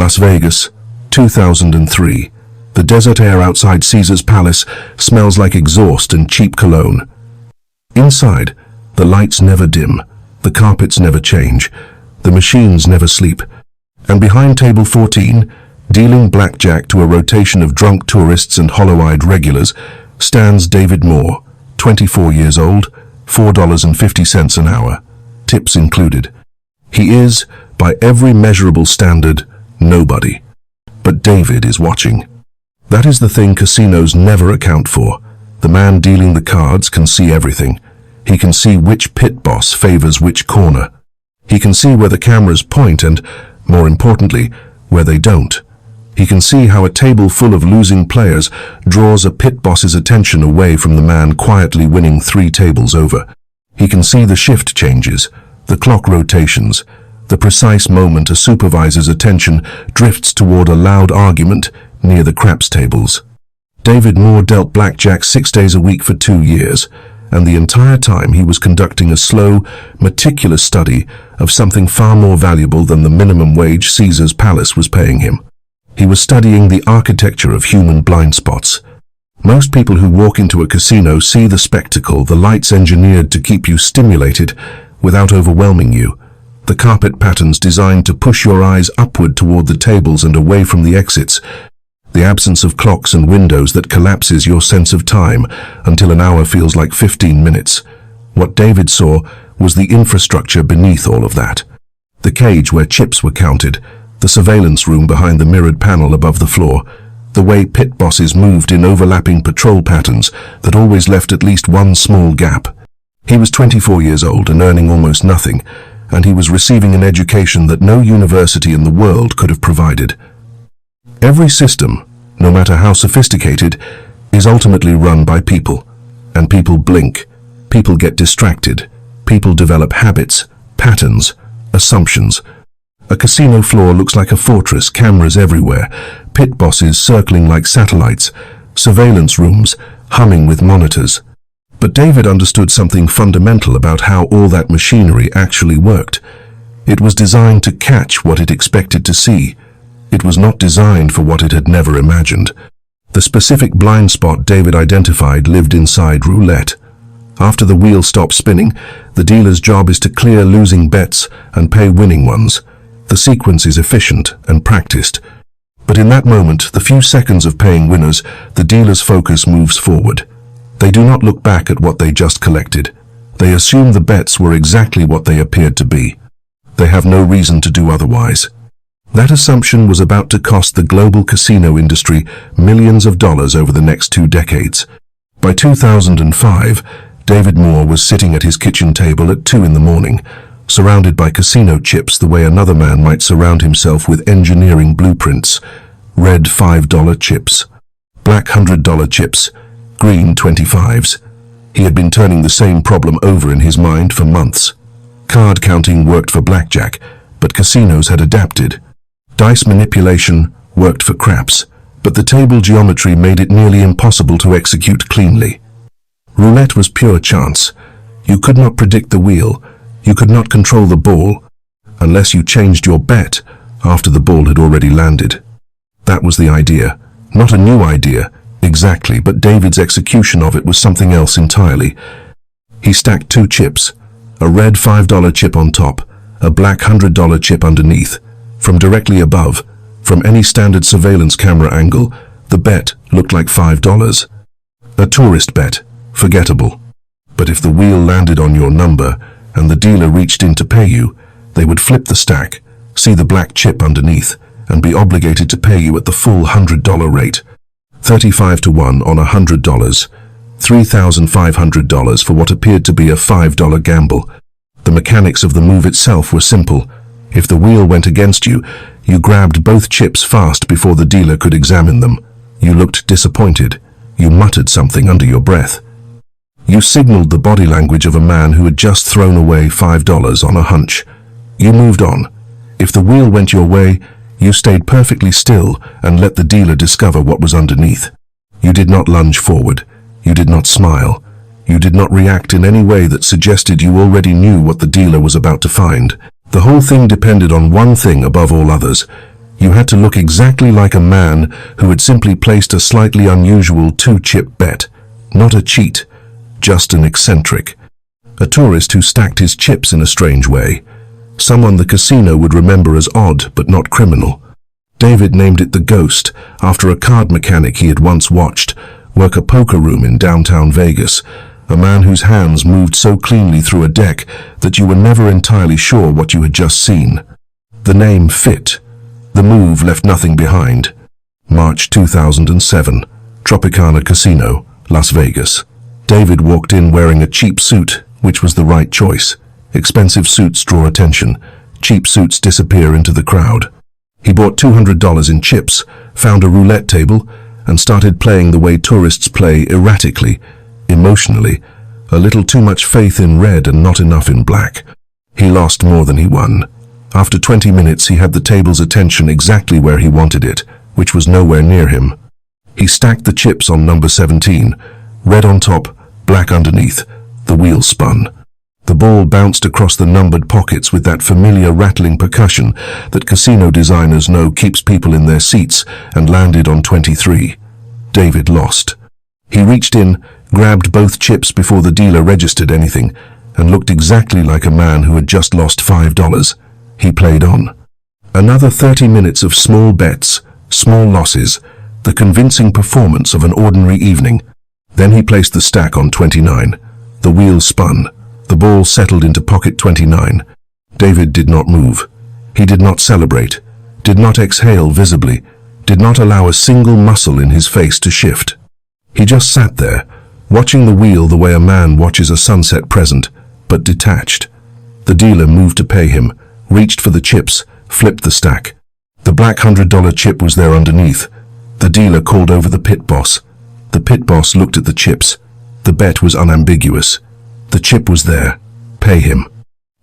Las Vegas, 2003. The desert air outside Caesar's Palace smells like exhaust and cheap cologne. Inside, the lights never dim, the carpets never change, the machines never sleep. And behind table 14, dealing blackjack to a rotation of drunk tourists and hollow-eyed regulars, stands David Moore, 24 years old, $4.50 an hour, tips included. He is, by every measurable standard, nobody. But David is watching. That is the thing casinos never account for. The man dealing the cards can see everything. He can see which pit boss favors which corner. He can see where the cameras point and, more importantly, where they don't. He can see how a table full of losing players draws a pit boss's attention away from the man quietly winning 3 tables over. He can see the shift changes, the clock rotations, the precise moment a supervisor's attention drifts toward a loud argument near the craps tables. David Moore dealt blackjack 6 days a week for 2 years, and the entire time he was conducting a slow, meticulous study of something far more valuable than the minimum wage Caesar's Palace was paying him. He was studying the architecture of human blind spots. Most people who walk into a casino see the spectacle, the lights engineered to keep you stimulated without overwhelming you, the carpet patterns designed to push your eyes upward toward the tables and away from the exits, the absence of clocks and windows that collapses your sense of time until an hour feels like 15 minutes. What David saw was the infrastructure beneath all of that. The cage where chips were counted, the surveillance room behind the mirrored panel above the floor, the way pit bosses moved in overlapping patrol patterns that always left at least one small gap. He was 24 years old and earning almost nothing, and he was receiving an education that no university in the world could have provided. Every system, no matter how sophisticated, is ultimately run by people. And people blink, people get distracted, people develop habits, patterns, assumptions. A casino floor looks like a fortress, cameras everywhere, pit bosses circling like satellites, surveillance rooms humming with monitors. But David understood something fundamental about how all that machinery actually worked. It was designed to catch what it expected to see. It was not designed for what it had never imagined. The specific blind spot David identified lived inside roulette. After the wheel stops spinning, the dealer's job is to clear losing bets and pay winning ones. The sequence is efficient and practiced. But in that moment, the few seconds of paying winners, the dealer's focus moves forward. They do not look back at what they just collected. They assume the bets were exactly what they appeared to be. They have no reason to do otherwise. That assumption was about to cost the global casino industry millions of dollars over the next 2 decades. By 2005, David Moore was sitting at his kitchen table at 2 in the morning, surrounded by casino chips the way another man might surround himself with engineering blueprints. Red $5 chips, black $100 chips, green 25s. He had been turning the same problem over in his mind for months. Card counting worked for blackjack, but casinos had adapted. Dice manipulation worked for craps, but the table geometry made it nearly impossible to execute cleanly. Roulette was pure chance. You could not predict the wheel. You could not control the ball unless you changed your bet after the ball had already landed. That was the idea. Not a new idea, exactly, but David's execution of it was something else entirely. He stacked 2 chips, a red $5 chip on top, a black $100 chip underneath. From directly above, from any standard surveillance camera angle, the bet looked like $5. A tourist bet, forgettable. But if the wheel landed on your number and the dealer reached in to pay you, they would flip the stack, see the black chip underneath, and be obligated to pay you at the full $100 rate. 35 to 1 on $100, $3,500 for what appeared to be a $5 gamble. The mechanics of the move itself were simple. If the wheel went against you, you grabbed both chips fast before the dealer could examine them. You looked disappointed. You muttered something under your breath. You signaled the body language of a man who had just thrown away $5 on a hunch. You moved on. If the wheel went your way, you stayed perfectly still and let the dealer discover what was underneath. You did not lunge forward. You did not smile. You did not react in any way that suggested you already knew what the dealer was about to find. The whole thing depended on one thing above all others. You had to look exactly like a man who had simply placed a slightly unusual two-chip bet. Not a cheat, just an eccentric. A tourist who stacked his chips in a strange way. Someone the casino would remember as odd but not criminal. David named it the Ghost after a card mechanic he had once watched work a poker room in downtown Vegas, a man whose hands moved so cleanly through a deck that you were never entirely sure what you had just seen. The name fit. The move left nothing behind. March 2007, Tropicana Casino, Las Vegas. David walked in wearing a cheap suit, which was the right choice. Expensive suits draw attention. Cheap suits disappear into the crowd. He bought $200 in chips, found a roulette table, and started playing the way tourists play, erratically, emotionally, a little too much faith in red and not enough in black. He lost more than he won. After 20 minutes he had the table's attention exactly where he wanted it, which was nowhere near him. He stacked the chips on number 17, red on top, black underneath. The wheel spun. The ball bounced across the numbered pockets with that familiar rattling percussion that casino designers know keeps people in their seats, and landed on 23. David lost. He reached in, grabbed both chips before the dealer registered anything, and looked exactly like a man who had just lost $5. He played on. Another 30 minutes of small bets, small losses, the convincing performance of an ordinary evening. Then he placed the stack on 29. The wheel spun. The ball settled into pocket 29. David did not move. He did not celebrate, did not exhale visibly, did not allow a single muscle in his face to shift. He just sat there, watching the wheel the way a man watches a sunset present, but detached. The dealer moved to pay him, reached for the chips, flipped the stack. The black $100 chip was there underneath. The dealer called over the pit boss. The pit boss looked at the chips. The bet was unambiguous. The chip was there. Pay him.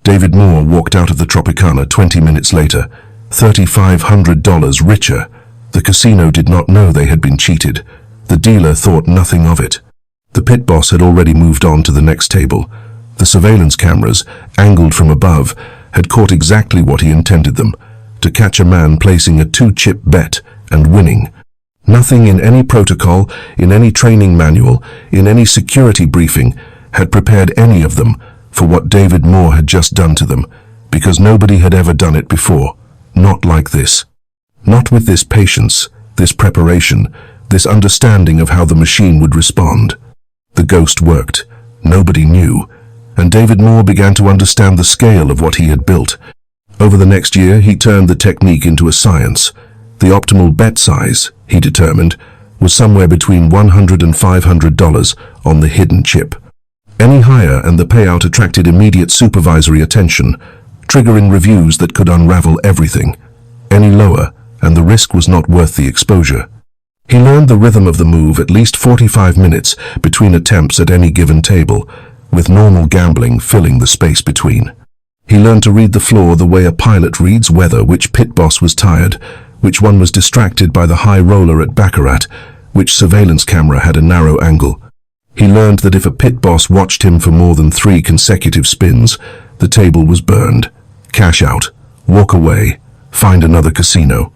David Moore walked out of the Tropicana 20 minutes later, $3,500 richer. The casino did not know they had been cheated. The dealer thought nothing of it. The pit boss had already moved on to the next table. The surveillance cameras, angled from above, had caught exactly what he intended them, to catch a man placing a two-chip bet and winning. Nothing in any protocol, in any training manual, in any security briefing, had prepared any of them for what David Moore had just done to them, because nobody had ever done it before. Not like this. Not with this patience, this preparation, this understanding of how the machine would respond. The Ghost worked. Nobody knew. And David Moore began to understand the scale of what he had built. Over the next year, he turned the technique into a science. The optimal bet size, he determined, was somewhere between $100 and $500 on the hidden chip. Any higher and the payout attracted immediate supervisory attention, triggering reviews that could unravel everything. Any lower, and the risk was not worth the exposure. He learned the rhythm of the move at least 45 minutes between attempts at any given table, with normal gambling filling the space between. He learned to read the floor the way a pilot reads weather, which pit boss was tired, which one was distracted by the high roller at baccarat, which surveillance camera had a narrow angle. He learned that if a pit boss watched him for more than 3 consecutive spins, the table was burned. Cash out, walk away, find another casino.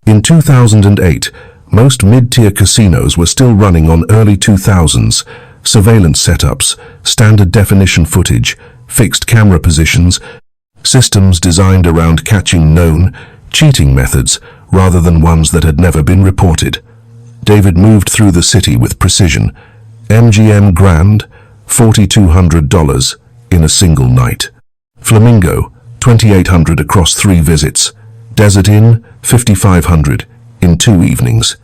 In 2008, most mid-tier casinos were still running on early 2000s, surveillance setups, standard definition footage, fixed camera positions, systems designed around catching known, cheating methods rather than ones that had never been reported. David moved through the city with precision. MGM Grand, $4,200 in a single night. Flamingo, $2,800 across 3 visits. Desert Inn, $5,500 in 2 evenings.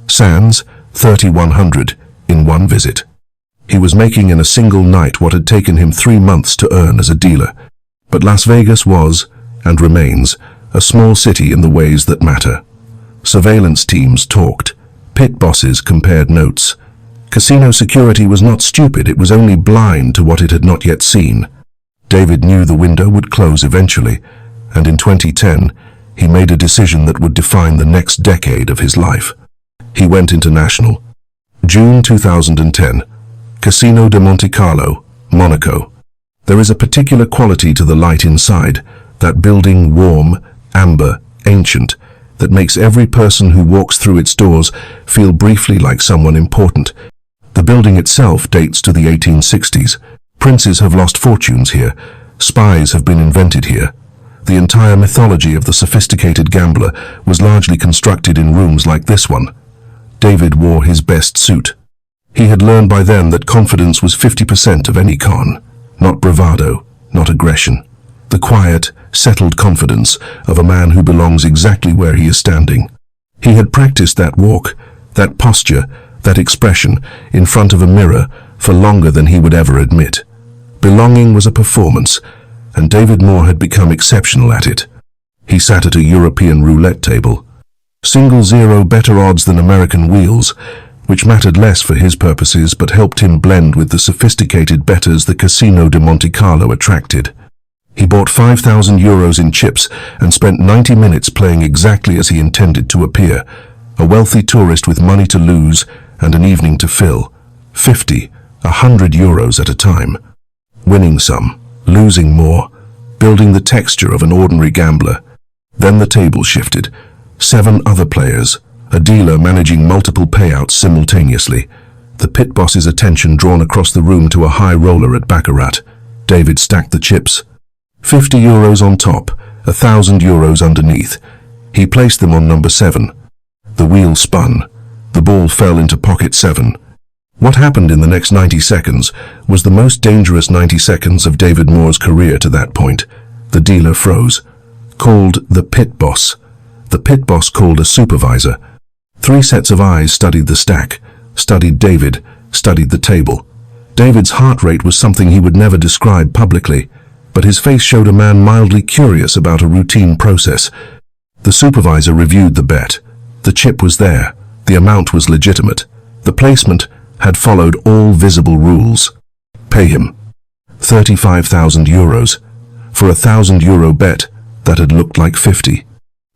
Sands, $3,100 in 1 visit. He was making in a single night what had taken him 3 months to earn as a dealer. But Las Vegas was, and remains, a small city in the ways that matter. Surveillance teams talked. Pit bosses compared notes. Casino security was not stupid, it was only blind to what it had not yet seen. David knew the window would close eventually, and in 2010, he made a decision that would define the next decade of his life. He went international. June 2010. Casino de Monte Carlo, Monaco. There is a particular quality to the light inside, that building warm, amber, ancient. that makes every person who walks through its doors feel briefly like someone important. The building itself dates to the 1860s. Princes have lost fortunes here. Spies have been invented here. The entire mythology of the sophisticated gambler was largely constructed in rooms like this one. David wore his best suit. He had learned by then that confidence was 50% of any con. Not bravado, not aggression. The quiet, settled confidence of a man who belongs exactly where he is standing. He had practiced that walk, that posture, that expression in front of a mirror for longer than he would ever admit. Belonging was a performance, and David Moore had become exceptional at it. He sat at a European roulette table. Single zero better odds than American wheels, which mattered less for his purposes but helped him blend with the sophisticated bettors the Casino de Monte Carlo attracted. He bought 5,000 euros in chips and spent 90 minutes playing exactly as he intended to appear, a wealthy tourist with money to lose and an evening to fill, 50, 100 euros at a time. Winning some, losing more, building the texture of an ordinary gambler. Then the table shifted. 7 other players, a dealer managing multiple payouts simultaneously. The pit boss's attention drawn across the room to a high roller at Baccarat. David stacked the chips. 50 euros on top, 1,000 euros underneath. He placed them on number 7. The wheel spun. The ball fell into pocket 7. What happened in the next 90 seconds was the most dangerous 90 seconds of David Moore's career to that point. The dealer froze. Called the pit boss. The pit boss called a supervisor. 3 sets of eyes studied the stack, studied David, studied the table. David's heart rate was something he would never describe publicly, but his face showed a man mildly curious about a routine process. The supervisor reviewed the bet. The chip was there. The amount was legitimate. The placement had followed all visible rules. Pay him 35,000 euros for a 1,000 euro bet that had looked like 50.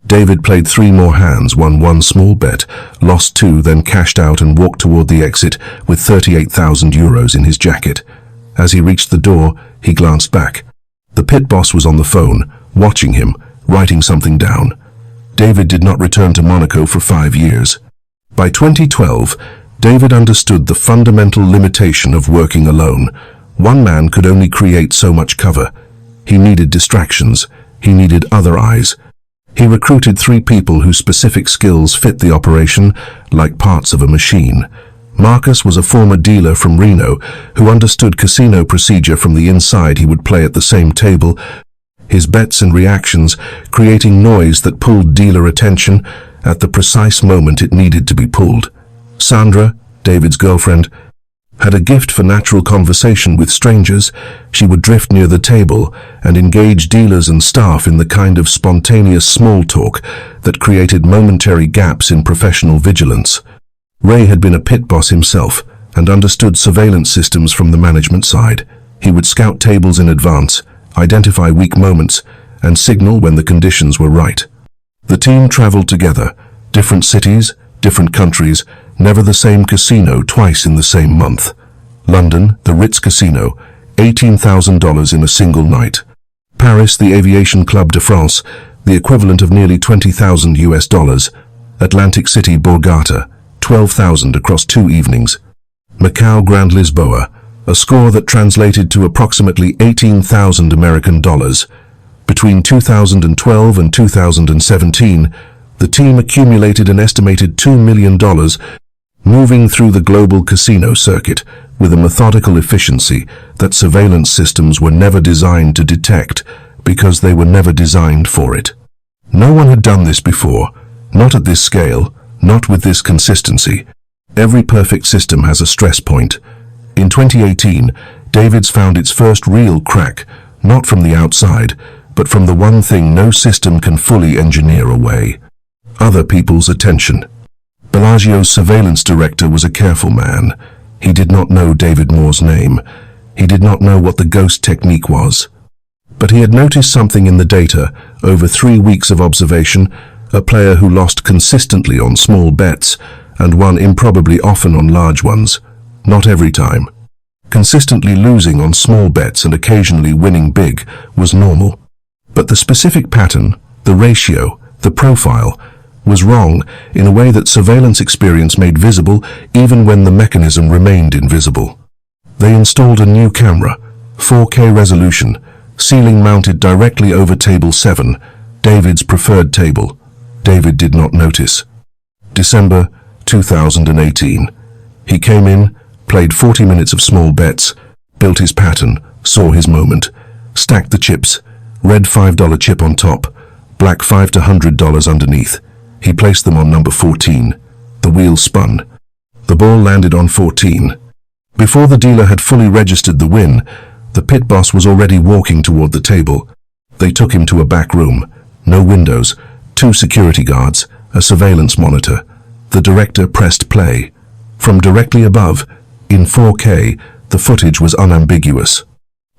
David played 3 more hands, won 1 small bet, lost 2, then cashed out and walked toward the exit with 38,000 euros in his jacket. As he reached the door, he glanced back. The pit boss was on the phone, watching him, writing something down. David did not return to Monaco for 5 years. By 2012, David understood the fundamental limitation of working alone. One man could only create so much cover. He needed distractions. He needed other eyes. He recruited 3 people whose specific skills fit the operation like parts of a machine. Marcus was a former dealer from Reno who understood casino procedure from the inside. He would play at the same table, his bets and reactions creating noise that pulled dealer attention at the precise moment it needed to be pulled. Sandra, David's girlfriend, had a gift for natural conversation with strangers. She would drift near the table and engage dealers and staff in the kind of spontaneous small talk that created momentary gaps in professional vigilance. Ray had been a pit boss himself and understood surveillance systems from the management side. He would scout tables in advance, identify weak moments, and signal when the conditions were right. The team traveled together, different cities, different countries, never the same casino twice in the same month. London, the Ritz Casino, $18,000 in a single night. Paris, the Aviation Club de France, the equivalent of nearly 20,000 US dollars. Atlantic City, Borgata, 12,000 across 2 evenings. Macau, Grand Lisboa, a score that translated to approximately 18,000 American dollars. Between 2012 and 2017, the team accumulated an estimated $2 million, moving through the global casino circuit with a methodical efficiency that surveillance systems were never designed to detect because they were never designed for it. No one had done this before, not at this scale, not with this consistency. Every perfect system has a stress point. In 2018, David's found its first real crack, not from the outside, but from the one thing no system can fully engineer away: other people's attention. Bellagio's surveillance director was a careful man. He did not know David Moore's name. He did not know what the ghost technique was. But he had noticed something in the data over 3 weeks of observation: a player who lost consistently on small bets and won improbably often on large ones. Not every time. Consistently losing on small bets and occasionally winning big was normal. But the specific pattern, the ratio, the profile, was wrong in a way that surveillance experience made visible even when the mechanism remained invisible. They installed a new camera, 4K resolution, ceiling mounted directly over table 7, David's preferred table. David did not notice. December 2018. He came in, played 40 minutes of small bets, built his pattern, saw his moment, stacked the chips, red $5 chip on top, black $5 to $100 underneath. He placed them on number 14. The wheel spun. The ball landed on 14. Before the dealer had fully registered the win, the pit boss was already walking toward the table. They took him to a back room. No windows, 2 security guards, a surveillance monitor. The director pressed play. From directly above, in 4K, the footage was unambiguous.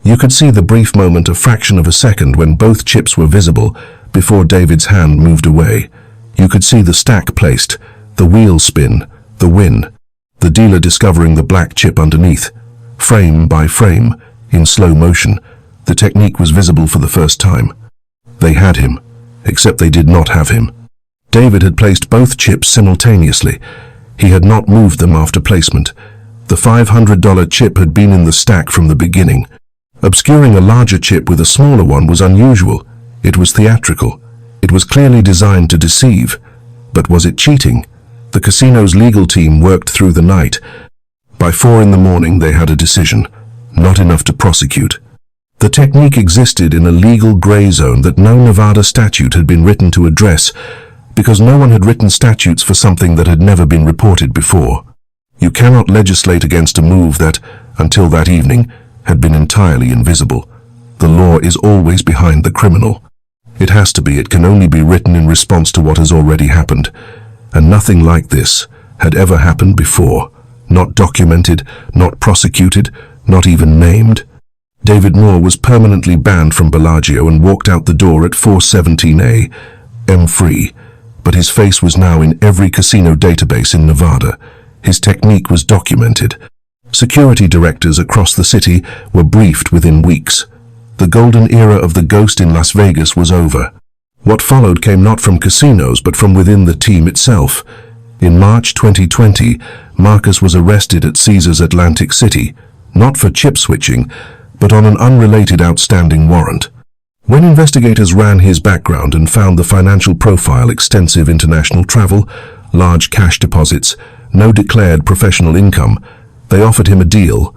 You could see the brief moment, a fraction of a second, when both chips were visible before David's hand moved away. You could see the stack placed, the wheel spin, the win, the dealer discovering the black chip underneath. Frame by frame, in slow motion, the technique was visible for the first time. They had him, except they did not have him. David had placed both chips simultaneously. He had not moved them after placement. The $500 chip had been in the stack from the beginning. Obscuring a larger chip with a smaller one was unusual. It was theatrical. It was clearly designed to deceive. But was it cheating? The casino's legal team worked through the night. By 4 in the morning they had a decision. Not enough to prosecute. The technique existed in a legal gray zone that no Nevada statute had been written to address, because no one had written statutes for something that had never been reported before. You cannot legislate against a move that, until that evening, had been entirely invisible. The law is always behind the criminal. It has to be. It can only be written in response to what has already happened. And nothing like this had ever happened before. Not documented, not prosecuted, not even named. David Moore was permanently banned from Bellagio and walked out the door at 417A, M-free. But his face was now in every casino database in Nevada. His technique was documented. Security directors across the city were briefed within weeks. The golden era of the ghost in Las Vegas was over. What followed came not from casinos but from within the team itself. In March 2020, Marcus was arrested at Caesars Atlantic City, not for chip switching, but on an unrelated outstanding warrant. When investigators ran his background and found the financial profile, extensive international travel, large cash deposits, no declared professional income, they offered him a deal.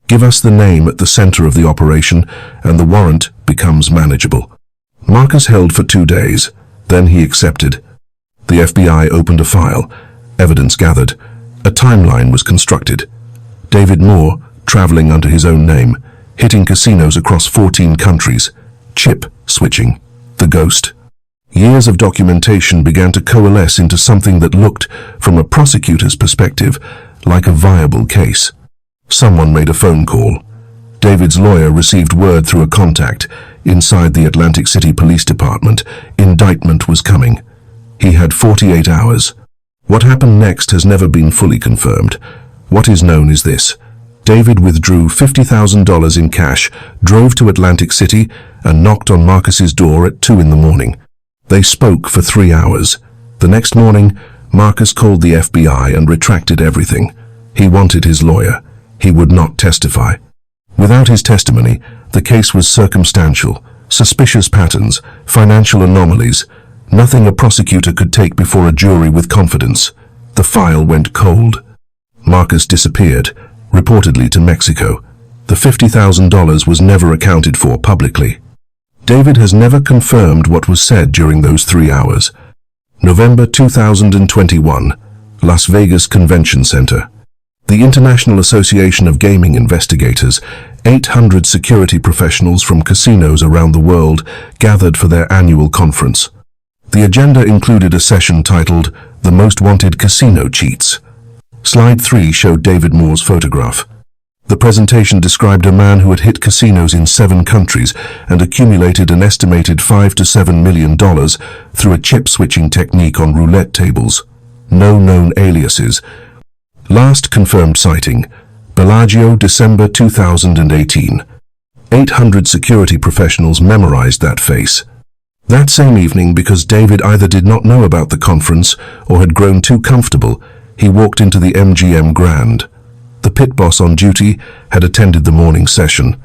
Give us the name at the center of the operation, and the warrant becomes manageable. Marcus held for 2 days. Then he accepted. The FBI opened a file. Evidence gathered. A timeline was constructed. David Moore, traveling under his own name, hitting casinos across 14 countries. Chip switching. The ghost. Years of documentation began to coalesce into something that looked, from a prosecutor's perspective, like a viable case. Someone made a phone call. David's lawyer received word through a contact. Inside the Atlantic City Police Department, indictment was coming. He had 48 hours. What happened next has never been fully confirmed. What is known is this. David withdrew $50,000 in cash, drove to Atlantic City, and knocked on Marcus's door at 2 in the morning. They spoke for 3 hours. The next morning, Marcus called the FBI and retracted everything. He wanted his lawyer. He would not testify. Without his testimony, the case was circumstantial, suspicious patterns, financial anomalies, nothing a prosecutor could take before a jury with confidence. The file went cold. Marcus disappeared, reportedly to Mexico. The $50,000 was never accounted for publicly. David has never confirmed what was said during those 3 hours. November 2021, Las Vegas Convention Center. The International Association of Gaming Investigators, 800 security professionals from casinos around the world gathered for their annual conference. The agenda included a session titled The Most Wanted Casino Cheats. Slide 3 showed David Moore's photograph. The presentation described a man who had hit casinos in 7 countries and accumulated an estimated $5 to $7 million through a chip-switching technique on roulette tables. No known aliases. Last confirmed sighting, Bellagio, December 2018. 800 security professionals memorized that face. That same evening, because David either did not know about the conference or had grown too comfortable, he walked into the MGM Grand. The pit boss on duty had attended the morning session.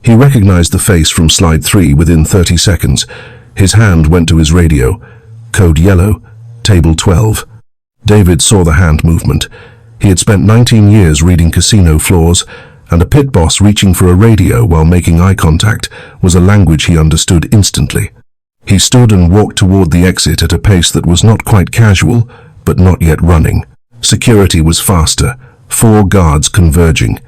He recognized the face from slide 3 within 30 seconds. His hand went to his radio. Code yellow, table 12. David saw the hand movement. He had spent 19 years reading casino floors, and a pit boss reaching for a radio while making eye contact was a language he understood instantly. He stood and walked toward the exit at a pace that was not quite casual, but not yet running. Security was faster, 4 guards converging.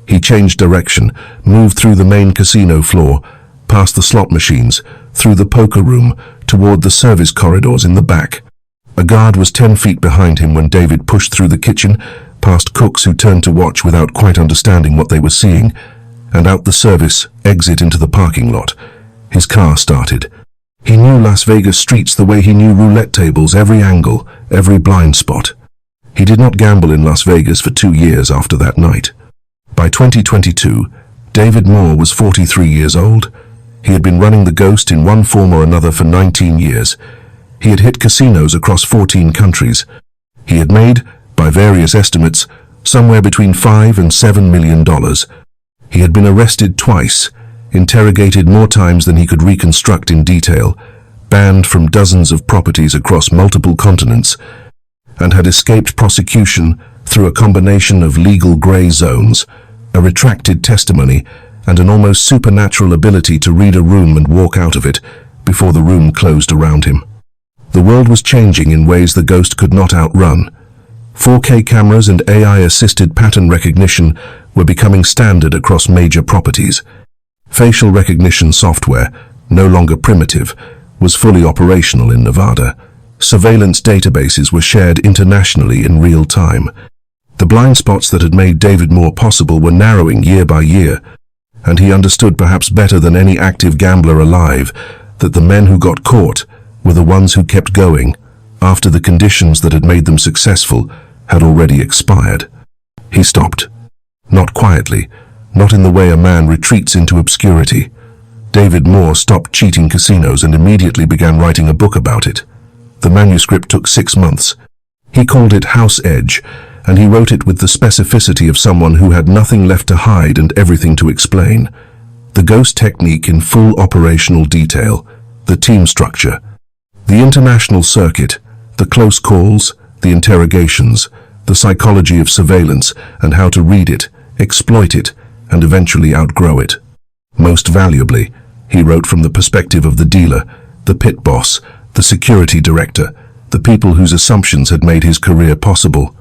He changed direction, moved through the main casino floor, past the slot machines, through the poker room, toward the service corridors in the back. A guard was 10 feet behind him when David pushed through the kitchen, past cooks who turned to watch without quite understanding what they were seeing, and out the service exit into the parking lot. His car started. He knew Las Vegas streets the way he knew roulette tables, every angle, every blind spot. He did not gamble in Las Vegas for 2 years after that night. By 2022, David Moore was 43 years old. He had been running the Ghost in one form or another for 19 years. He had hit casinos across 14 countries. He had made, by various estimates, somewhere between $5 and $7 million. He had been arrested twice, interrogated more times than he could reconstruct in detail, banned from dozens of properties across multiple continents, and had escaped prosecution through a combination of legal gray zones, a retracted testimony, and an almost supernatural ability to read a room and walk out of it before the room closed around him. The world was changing in ways the Ghost could not outrun. 4K cameras and AI-assisted pattern recognition were becoming standard across major properties. Facial recognition software, no longer primitive, was fully operational in Nevada. Surveillance databases were shared internationally in real time. The blind spots that had made David Moore possible were narrowing year by year, and he understood perhaps better than any active gambler alive that the men who got caught were the ones who kept going after the conditions that had made them successful had already expired. He stopped. Not quietly, not in the way a man retreats into obscurity. David Moore stopped cheating casinos and immediately began writing a book about it. The manuscript took 6 months. He called it House Edge, and he wrote it with the specificity of someone who had nothing left to hide and everything to explain. The Ghost technique in full operational detail, the team structure, the international circuit, the close calls, the interrogations, the psychology of surveillance and how to read it, exploit it, and eventually outgrow it. Most valuably, he wrote from the perspective of the dealer, the pit boss, the security director, the people whose assumptions had made his career possible.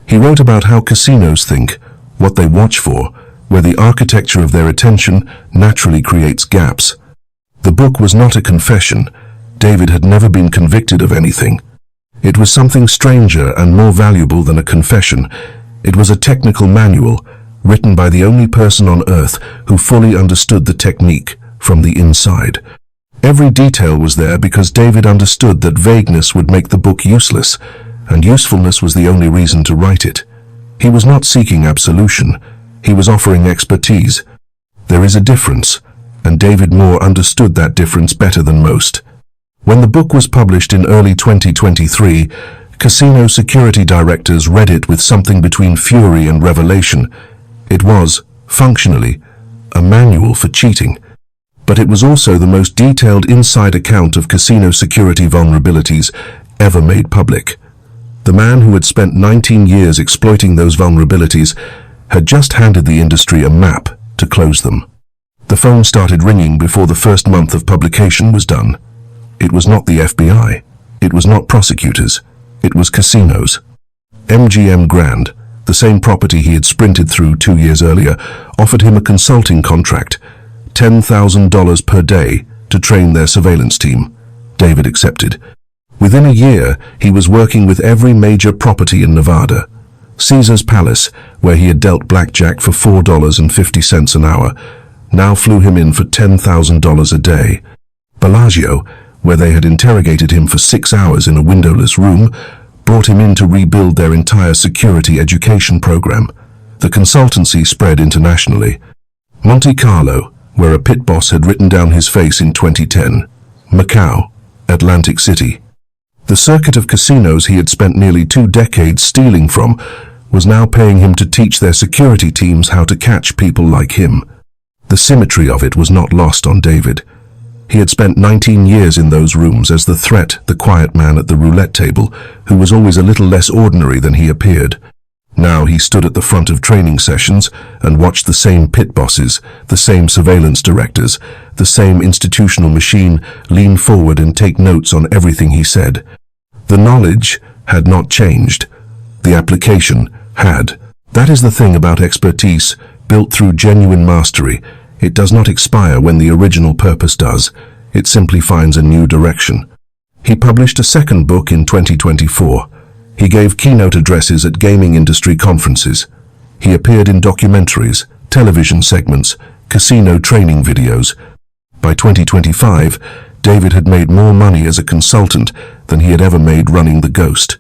He wrote about how casinos think, what they watch for, where the architecture of their attention naturally creates gaps. The book was not a confession. David had never been convicted of anything. It was something stranger and more valuable than a confession. It was a technical manual, written by the only person on earth who fully understood the technique from the inside. Every detail was there because David understood that vagueness would make the book useless, and usefulness was the only reason to write it. He was not seeking absolution. He was offering expertise. There is a difference, and David Moore understood that difference better than most. When the book was published in early 2023, casino security directors read it with something between fury and revelation. It was, functionally, a manual for cheating. But it was also the most detailed inside account of casino security vulnerabilities ever made public. The man who had spent 19 years exploiting those vulnerabilities had just handed the industry a map to close them. The phone started ringing before the first month of publication was done. It was not the FBI. It was not prosecutors. It was casinos. MGM Grand, the same property he had sprinted through 2 years earlier, offered him a consulting contract, $10,000 per day, to train their surveillance team. David accepted. Within a year, he was working with every major property in Nevada. Caesar's Palace, where he had dealt blackjack for $4.50 an hour, now flew him in for $10,000 a day. Bellagio, where they had interrogated him for 6 hours in a windowless room, brought him in to rebuild their entire security education program. The consultancy spread internationally. Monte Carlo, where a pit boss had written down his face in 2010. Macau, Atlantic City. The circuit of casinos he had spent nearly 2 decades stealing from was now paying him to teach their security teams how to catch people like him. The symmetry of it was not lost on David. He had spent 19 years in those rooms as the threat, the quiet man at the roulette table, who was always a little less ordinary than he appeared. Now he stood at the front of training sessions and watched the same pit bosses, the same surveillance directors, the same institutional machine lean forward and take notes on everything he said. The knowledge had not changed. The application had. That is the thing about expertise, built through genuine mastery. It does not expire when the original purpose does. It simply finds a new direction. He published a second book in 2024. He gave keynote addresses at gaming industry conferences. He appeared in documentaries, television segments, casino training videos. By 2025, David had made more money as a consultant than he had ever made running the Ghost.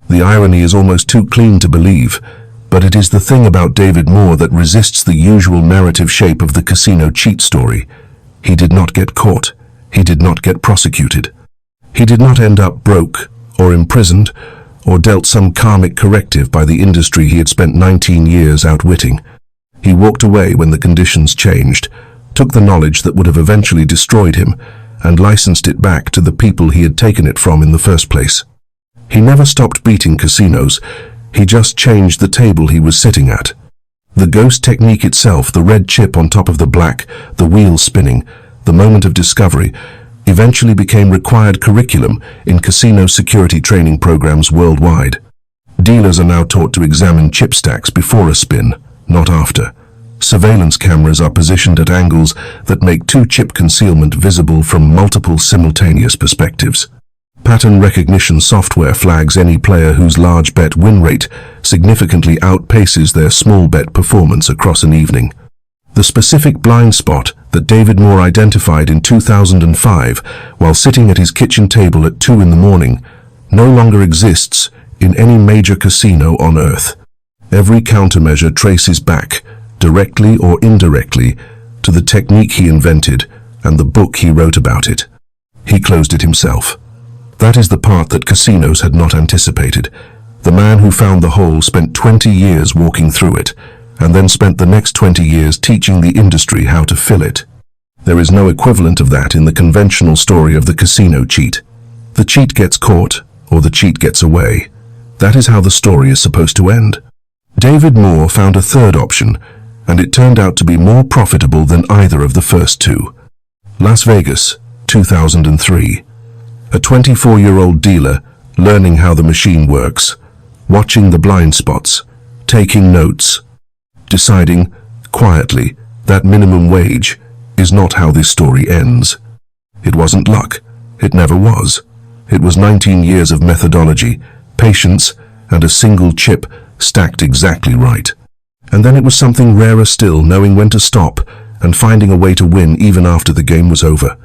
The irony is almost too clean to believe, but it is the thing about David Moore that resists the usual narrative shape of the casino cheat story. He did not get caught. He did not get prosecuted. He did not end up broke, or imprisoned, or dealt some karmic corrective by the industry he had spent 19 years outwitting. He walked away when the conditions changed, took the knowledge that would have eventually destroyed him, and licensed it back to the people he had taken it from in the first place. He never stopped beating casinos. He just changed the table he was sitting at. The Ghost technique itself, the red chip on top of the black, the wheel spinning, the moment of discovery, eventually became required curriculum in casino security training programs worldwide. Dealers are now taught to examine chip stacks before a spin, not after. Surveillance cameras are positioned at angles that make two-chip concealment visible from multiple simultaneous perspectives. Pattern recognition software flags any player whose large bet win rate significantly outpaces their small bet performance across an evening. The specific blind spot that David Moore identified in 2005 while sitting at his kitchen table at 2 in the morning no longer exists in any major casino on Earth. Every countermeasure traces back, directly or indirectly, to the technique he invented and the book he wrote about it. He closed it himself. That is the part that casinos had not anticipated. The man who found the hole spent 20 years walking through it, and then spent the next 20 years teaching the industry how to fill it. There is no equivalent of that in the conventional story of the casino cheat. The cheat gets caught, or the cheat gets away. That is how the story is supposed to end. David Moore found a third option, and it turned out to be more profitable than either of the first two. Las Vegas, 2003. A 24-year-old dealer learning how the machine works, watching the blind spots, taking notes, deciding, quietly, that minimum wage is not how this story ends. It wasn't luck. It never was. It was 19 years of methodology, patience, and a single chip stacked exactly right. And then it was something rarer still, knowing when to stop and finding a way to win even after the game was over.